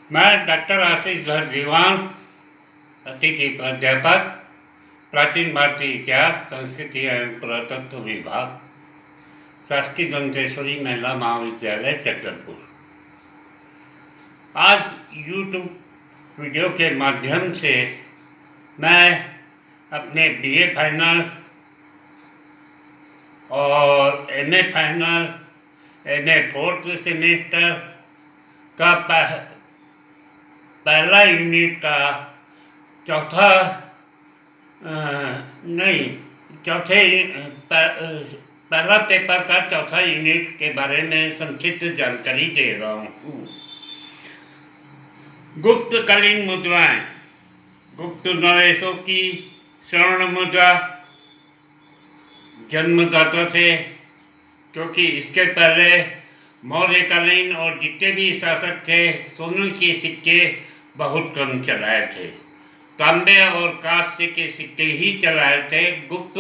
मैं डॉक्टर आशीष धरजीवान, अतिथि प्राध्यापक, प्राचीन भारतीय इतिहास, संस्कृति एवं पुरातत्व विभाग, शासकीय दंतेश्वरी महिला महाविद्यालय चक्रपुर। आज यूट्यूब वीडियो के माध्यम से मैं अपने बीए फाइनल और MA final, MA fourth semester का पहला यूनिट का चौथा नहीं चौथे पहला पेपर का चौथा यूनिट के बारे में संक्षिप्त जानकारी दे रहा हूँ। गुप्तकालीन मुद्राएं। गुप्त नरेशों की स्वर्ण मुद्रा जन्मदाता थे, क्योंकि इसके पहले मौर्यकालीन और जितने भी शासक थे सोने के सिक्के बहुत कम चलाए थे। तांबे और कांस्य के सिक्के ही चलाए थे। गुप्त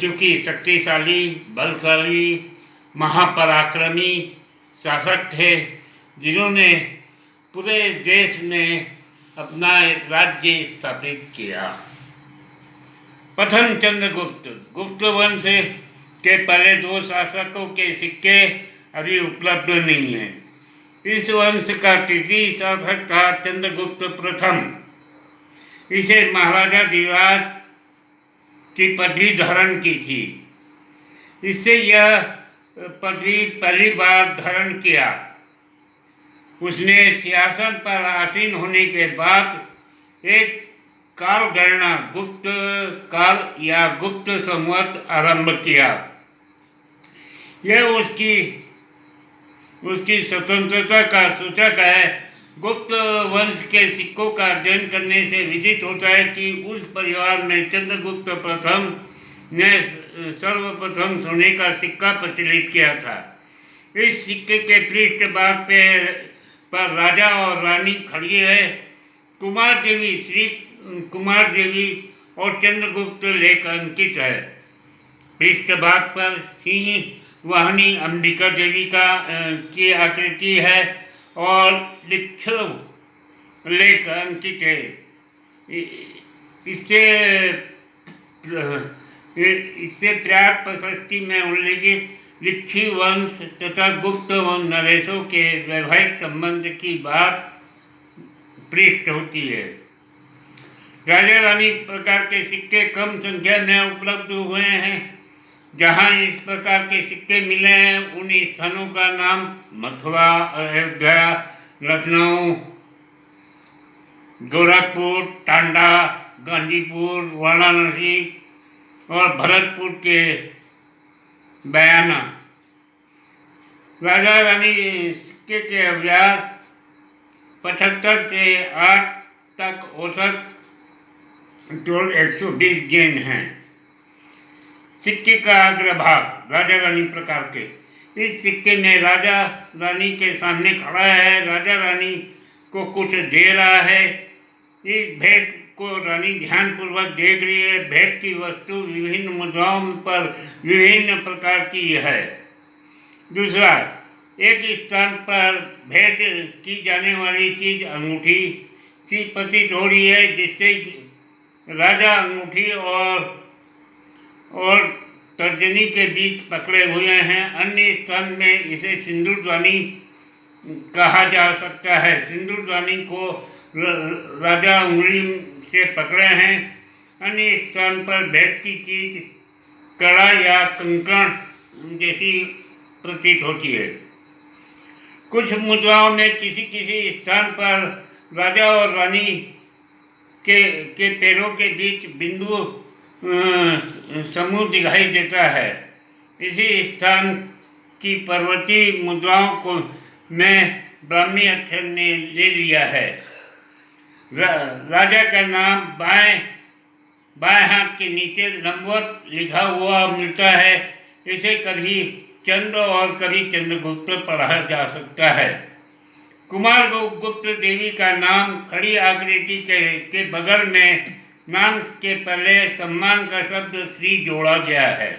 चूँकि शक्तिशाली, बलशाली, महापराक्रमी शासक थे, जिन्होंने पूरे देश में अपना राज्य स्थापित किया। प्रथम चंद्रगुप्त। गुप्त वंश के पहले दो शासकों के सिक्के अभी उपलब्ध नहीं हैं। इस वंश का तृतीय शासक था चंद्रगुप्त प्रथम। इसे महाराजा धीराज की पदवी धारण की थी। इससे यह पदवी पहली बार धारण किया। उसने सिंहासन पर आसीन होने के बाद एक काल गणना, गुप्त काल या गुप्त संवत आरंभ किया। यह उसकी स्वतंत्रता का सूचक है। गुप्त वंश के सिक्कों का अध्ययन करने से विदित होता है कि उस परिवार में चंद्रगुप्त प्रथम ने सर्वप्रथम सोने का सिक्का प्रचलित किया था। इस सिक्के के पृष्ठ भाग पर राजा और रानी खड़ी है। श्री कुमार देवी और चंद्रगुप्त लेख अंकित है। पृष्ठ भाग पर सिंह वाहिनी अंबिका देवी की आकृति है और लेख अंकित है। इससे प्राग प्रशस्ति में उल्लेखित लिच्छवी वंश तथा गुप्त वंश नरेशों के वैवाहिक संबंध की बात पृष्ठ होती है। राजा रानी प्रकार के सिक्के कम संख्या में उपलब्ध हुए हैं। जहाँ इस प्रकार के सिक्के मिले हैं उन स्थानों का नाम मथुरा, अयोध्या, लखनऊ, गोरखपुर, टांडा, गाजीपुर, वाराणसी और भरतपुर के बयाना। राजा रानी सिक्के के अभ्यास 75 से 8 तक औसत 120 गेंद हैं। सिक्के का अग्रभाग राजा रानी प्रकार के। इस सिक्के में राजा रानी के सामने खड़ा है। राजा रानी को कुछ दे रहा है। इस भेंट को रानी ध्यानपूर्वक देख रही है। भेंट की वस्तु विभिन्न मुद्राओं पर विभिन्न प्रकार की है। दूसरा, एक स्थान पर भेंट की जाने वाली चीज अंगूठी सी प्रतीत हो रही है, जिससे राजा अंगूठी और तर्जनी के बीच पकड़े हुए हैं। अन्य स्थान में इसे सिंदूरदानी कहा जा सकता है। सिंदूरदानी को राजा उंगली से पकड़े हैं। अन्य स्थान पर भेंट की चीज कड़ा या कंकण जैसी प्रतीत होती है। कुछ मुद्राओं में किसी स्थान पर राजा और रानी के पैरों के बीच बिंदु समूह दिखाई देता है। इसी स्थान की पर्वतीय मुद्राओं को में ब्राह्मी अक्षर ने ले लिया है। राजा का नाम बाएं हाथ के नीचे लंबवत लिखा हुआ मिलता है। इसे कभी चंद्र और कभी चंद्रगुप्त पढ़ा जा सकता है। कुमार गुप्त देवी का नाम खड़ी आकृति के बगल में नाम के पहले सम्मान का शब्द श्री जोड़ा गया है।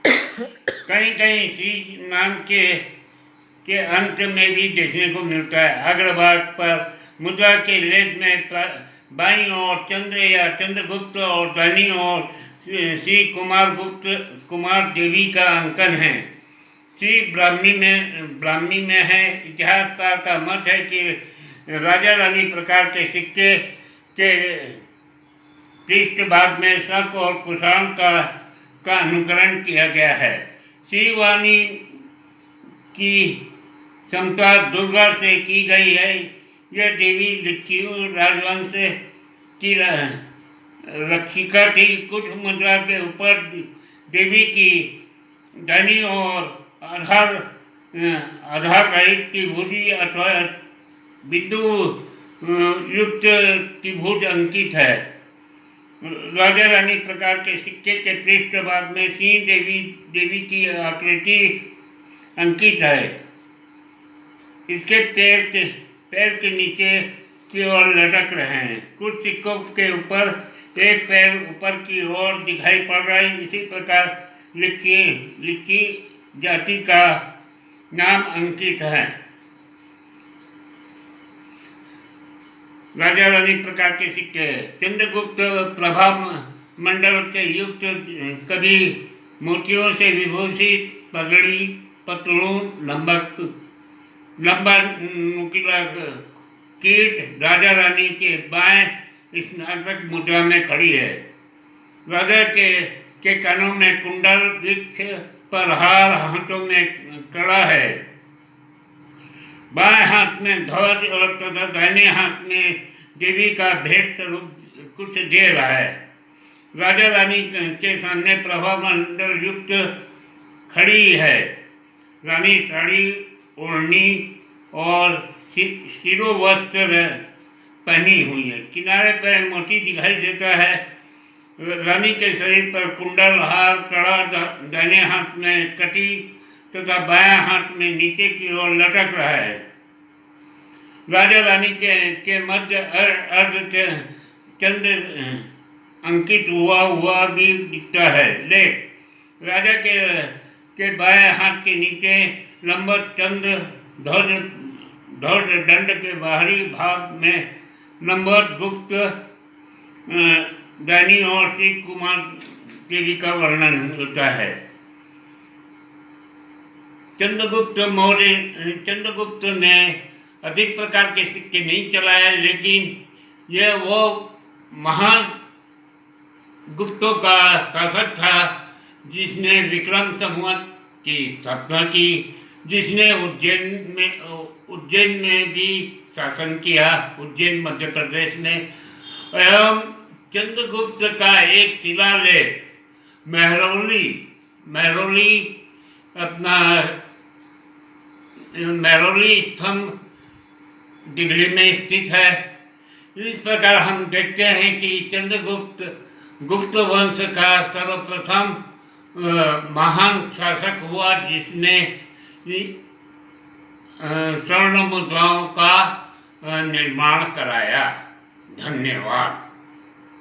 कहीं कहीं श्री नाम के अंत में भी देखने को मिलता है। अग्रभाग पर मुद्रा के लेज में बाईं ओर चंद्र या चंद्रगुप्त और दाहिनी ओर श्री कुमार देवी का अंकन है। श्री ब्राह्मी में है। इतिहासकार का मत है कि राजा रानी प्रकार के सिक्के के पृष्ठभाग में शक और कुशाण का अनुकरण किया गया है। श्रीवाणी की क्षमता दुर्गा से की गई है। यह देवी लिच्छियों राजवंश की रक्षिका थी। कुछ मुद्रा के ऊपर देवी की दाहिनी ओर आधार रहित त्रिभुजी अथवा बिंदु युक्त त्रिभुज अंकित है। राजा रानी प्रकार के सिक्के के पृष्ठभाग में सिंह देवी की आकृति अंकित है। इसके पैर के नीचे की ओर लटक रहे हैं। कुछ सिक्कों के ऊपर एक पैर ऊपर की ओर दिखाई पड़ रहा है। इसी प्रकार लिच्छी जाति का नाम अंकित है। राजा रानी प्रकार के सिक्के चंद्रगुप्त प्रभाव मंडल से युक्त, कभी मोतियों से विभूषित पगड़ी, पतलून, लंबा नुकीला कीट राजा रानी के बाएं स्नातक मुद्रा में खड़ी है। राजा के कानों में कुंडल, वृक्ष पर हार, हाथों में कड़ा है। बाएं हाथ में ध्वज और तथा दाहिने हाथ में देवी का भेंट स्वरूप कुछ दे रहा है। राजा रानी के सामने प्रभा मंडल युक्त खड़ी है। रानी साड़ी, ओढ़नी और शिरोवस्त्र पहनी हुई है। किनारे पर मोती दिखाई देता है। रानी के शरीर पर कुंडल, हार, कड़ा दाहिने हाथ में कटी तथा बायां हाथ में नीचे की ओर लटक रहा है। राजा रानी के मध्य अर्ध चंद्र अंकित हुआ भी दिखता है। लेख राजा के बाएं हाथ के नीचे लंबत चंद्र ध्वज दंड के बाहरी भाग में लंबत गुप्त दाहिनी ओर श्री कुमार देवी का वर्णन मिलता है। चंद्रगुप्त ने अधिक प्रकार के सिक्के नहीं चलाए, लेकिन यह वो महान गुप्तों का शासक था जिसने विक्रम संवत की स्थापना की, जिसने उज्जैन में भी शासन किया, उज्जैन मध्य प्रदेश में। एवं चंद्रगुप्त का एक शिलालेख महरौली स्तंभ दिल्ली में स्थित है। इस प्रकार हम देखते हैं कि गुप्त वंश का सर्वप्रथम महान शासक हुआ जिसने स्वर्ण मुद्राओं का निर्माण कराया। धन्यवाद।